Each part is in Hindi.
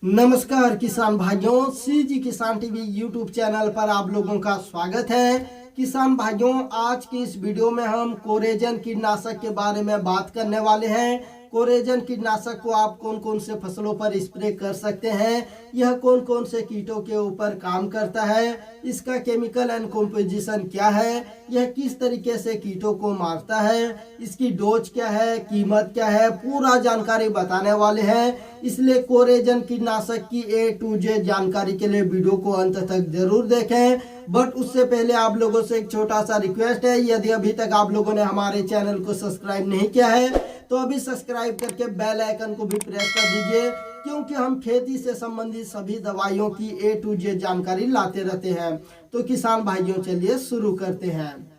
नमस्कार किसान भाइयों, सीजी किसान टीवी यूट्यूब चैनल पर आप लोगों का स्वागत है। किसान भाइयों, आज की इस वीडियो में हम कोरेजन कीटनाशक के बारे में बात करने वाले हैं। कोरेजन कीटनाशक को आप कौन कौन से फसलों पर स्प्रे कर सकते हैं, यह कौन कौन से कीटों के ऊपर काम करता है, इसका केमिकल एंड कॉम्पोजिशन क्या है, यह किस तरीके से कीटों को मारता है, इसकी डोज क्या है, कीमत क्या है, पूरा जानकारी बताने वाले हैं। इसलिए कोरेजन कीटनाशक की A to Z जानकारी के लिए वीडियो को अंत तक जरूर देखें। बट उससे पहले आप लोगों से एक छोटा सा रिक्वेस्ट है, यदि अभी तक आप लोगों ने हमारे चैनल को सब्सक्राइब नहीं किया है तो अभी सब्सक्राइब करके बेल आइकन को भी प्रेस कर दीजिए, क्योंकि हम खेती से संबंधित सभी दवाइयों की A to Z जानकारी लाते रहते हैं। तो किसान भाइयों, चलिए शुरू करते हैं।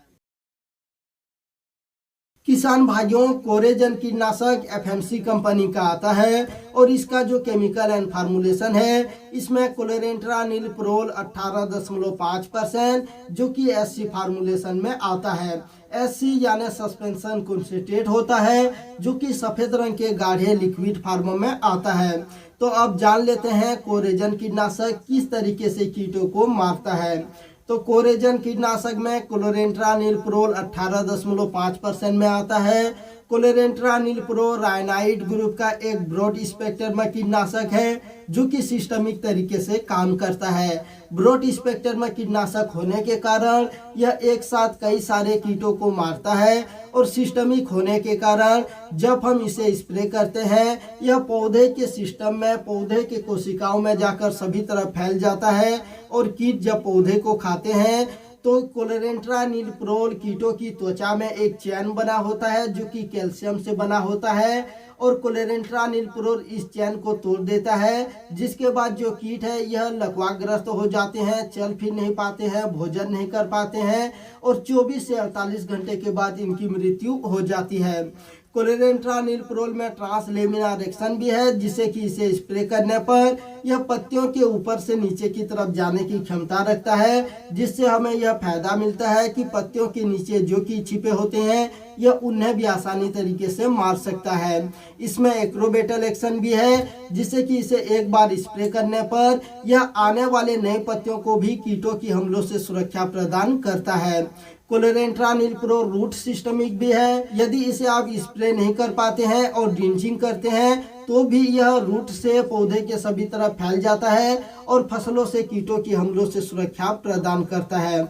किसान भाइयों, कोरेजन कीटनाशक FMC कंपनी का आता है और इसका जो केमिकल एंड फार्मूलेशन है, इसमें क्लोरेंट्रानिलप्रोल 18.5% जो कि SC फार्मूलेशन में आता है। SC यानी सस्पेंशन कॉन्सेंट्रेट होता है, जो कि सफेद रंग के गाढ़े लिक्विड फॉर्म में आता है। तो अब जान लेते हैं कोरेजन कीटनाशक किस तरीके से कीटों को मारता है। तो कोरेजन कीटनाशक में क्लोरेंट्रानिलप्रोल 18.5% में आता है। क्लोरेंट्रानिलप्रोल रायनाइड ग्रुप का एक ब्रॉड स्पेक्ट्रम कीटनाशक है, जो कि सिस्टमिक तरीके से काम करता है। ब्रॉड स्पेक्ट्रम कीटनाशक होने के कारण यह एक साथ कई सारे कीटों को मारता है और सिस्टमिक होने के कारण जब हम इसे स्प्रे करते हैं, यह पौधे के सिस्टम में, पौधे के कोशिकाओं में जाकर सभी तरफ फैल जाता है और कीट जब पौधे को खाते हैं तो क्लोरेंट्रानिलप्रोल कीटों की त्वचा में एक चैन बना होता है, जो कि कैल्शियम से बना होता है, और क्लोरेंट्रानिलप्रोल इस चैन को तोड़ देता है, जिसके बाद जो कीट है यह लकवाग्रस्त हो जाते हैं, चल फिर नहीं पाते हैं, भोजन नहीं कर पाते हैं और 24 से 48 घंटे के बाद इनकी मृत्यु हो जाती है। क्लोरेंट्रानिलप्रोल में ट्रांसलेमिनार एक्शन भी है, जिससे कि इसे स्प्रे करने पर यह पत्तियों के ऊपर से नीचे की तरफ जाने की क्षमता रखता है, जिससे हमें यह फायदा मिलता है कि पत्तियों के नीचे जो कि छिपे होते हैं यह उन्हें भी आसानी तरीके से मार सकता है। इसमें एक्रोबेटल एक्शन भी है, जिससे कि इसे एक बार स्प्रे करने पर यह आने वाले नए पत्तियों को भी कीटों की हमलों से सुरक्षा प्रदान करता है। क्लोरेंट्रानिलप्रोल रूट सिस्टमिक भी है, यदि इसे आप स्प्रे नहीं कर पाते हैं और ड्रिंचिंग करते हैं तो भी यह रूट से पौधे के सभी तरफ फैल जाता है और फसलों से कीटों की हमलों से सुरक्षा प्रदान करता है।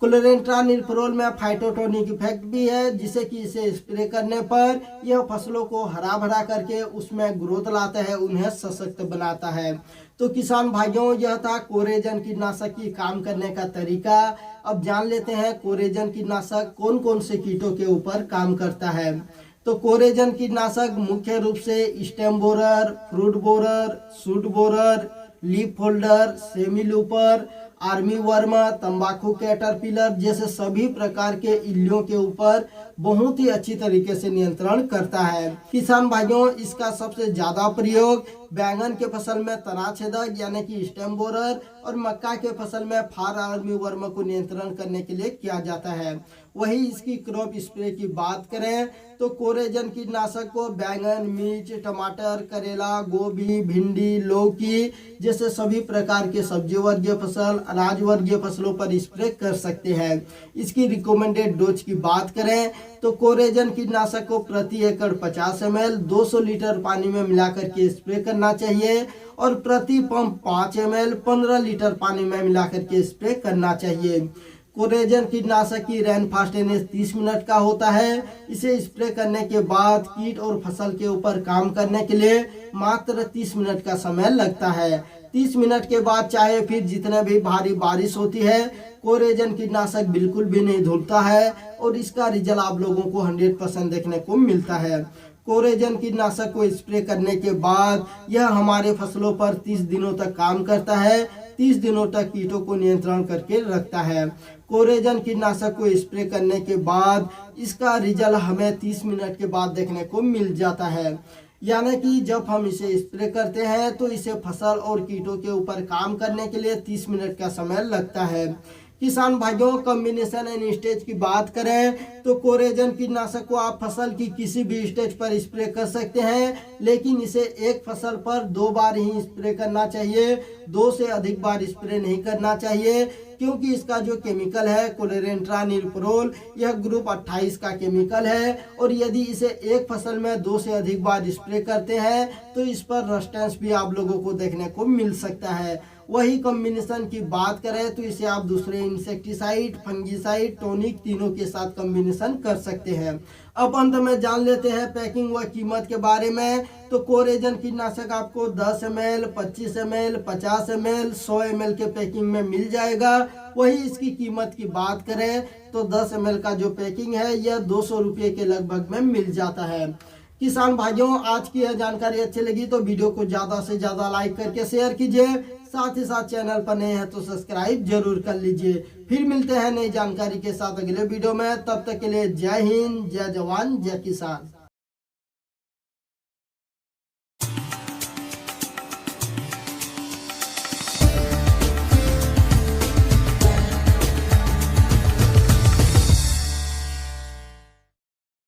क्लोरेंट्रानिलप्रोल में फाइटोटोनिक इफेक्ट भी है, जिससे कि इसे स्प्रे करने पर यह फसलों को हरा भरा करके उसमें ग्रोथ लाता है, उन्हें सशक्त बनाता है। तो किसान भाइयों, यह था कोरेजन कीटनाशक की काम करने का तरीका। अब जान लेते हैं कोरेजन कीटनाशक कौन कौन से कीटों के ऊपर काम करता है। तो कोरेजन कीटनाशक मुख्य रूप से stem borer, fruit borer, shoot borer, leaf holder, semi looper, army worm, तंबाकू कैटरपिलर जैसे सभी प्रकार के इल्लियों के ऊपर बहुत ही अच्छी तरीके से नियंत्रण करता है। किसान भाइयों, इसका सबसे ज्यादा प्रयोग बैंगन के फसल में तना छेदक यानी कि स्टेम बोरर और मक्का के फसल में फार आर्मी वर्म को नियंत्रण करने के लिए किया जाता है। वही इसकी क्रॉप स्प्रे की बात करें तो कोरेजन कीटनाशक को बैंगन, मिर्च, टमाटर, करेला, गोभी, भिंडी, लौकी जैसे सभी प्रकार के सब्जी वर्गीय फसल, अनाज वर्गीय फसलों पर स्प्रे कर सकते हैं। इसकी रिकमेंडेड डोज की बात करें तो कोरेजन कीटनाशक को प्रति एकड़ 50 ml 200 लीटर पानी में मिलाकर के स्प्रे करना चाहिए और प्रति पंप 5 ml 15 लीटर पानी में मिलाकर के स्प्रे करना चाहिए। कोरेजन कीटनाशक की रैन फास्टेनेस 30 मिनट का होता है। इसे स्प्रे करने के बाद कीट और फसल के ऊपर काम करने के लिए मात्र 30 मिनट का समय लगता है। 30 मिनट के बाद चाहे फिर जितने भी भारी बारिश होती है, कोरेजन कीटनाशक बिल्कुल भी नहीं धुलता है और इसका रिजल्ट आप लोगों को 100% देखने को मिलता है। कोरेजन कीटनाशक को स्प्रे करने के बाद यह हमारे फसलों पर 30 दिनों तक काम करता है। 30 दिनों तक कीटों को नियंत्रण करके रखता है। कोरेजन कीटनाशक को स्प्रे करने के बाद इसका रिजल्ट हमें 30 मिनट के बाद देखने को मिल जाता है। यानी कि जब हम इसे स्प्रे करते हैं तो इसे फसल और कीटों के ऊपर काम करने के लिए 30 मिनट का समय लगता है। किसान भाइयों, कॉम्बिनेशन एंड स्टेज की बात करें तो कोरेजन कीटनाशक को आप फसल की किसी भी स्टेज पर स्प्रे कर सकते हैं, लेकिन इसे एक फसल पर 2 बार ही स्प्रे करना चाहिए, 2 से अधिक बार स्प्रे नहीं करना चाहिए, क्योंकि इसका जो केमिकल है क्लोरेंट्रानिलप्रोल, यह ग्रुप 28 का केमिकल है और यदि इसे एक फसल में 2 से अधिक बार स्प्रे करते हैं तो इस पर रस्टेंस भी आप लोगों को देखने को मिल सकता है। वही कॉम्बिनेशन की बात करें तो इसे आप दूसरे इंसेक्टिसाइड, फंगिसाइड, टॉनिक तीनों के साथ कॉम्बिनेशन कर सकते हैं। अब अंत में जान लेते हैं पैकिंग व कीमत के बारे में। तो कोरेजन कीटनाशक आपको 10 ml, 25 ml, 50 ml, 100 ml के पैकिंग में मिल जाएगा। वही इसकी कीमत की बात करें तो 10 ml का जो पैकिंग है यह 200 रुपये के लगभग में मिल जाता है। किसान भाइयों, आज की यह जानकारी अच्छी लगी तो वीडियो को ज़्यादा से ज़्यादा लाइक करके शेयर कीजिए, साथ ही साथ चैनल पर नए हैं तो सब्सक्राइब जरूर कर लीजिए। फिर मिलते हैं नई जानकारी के साथ अगले वीडियो में, तब तक के लिए जय हिंद, जय जवान, जय किसान।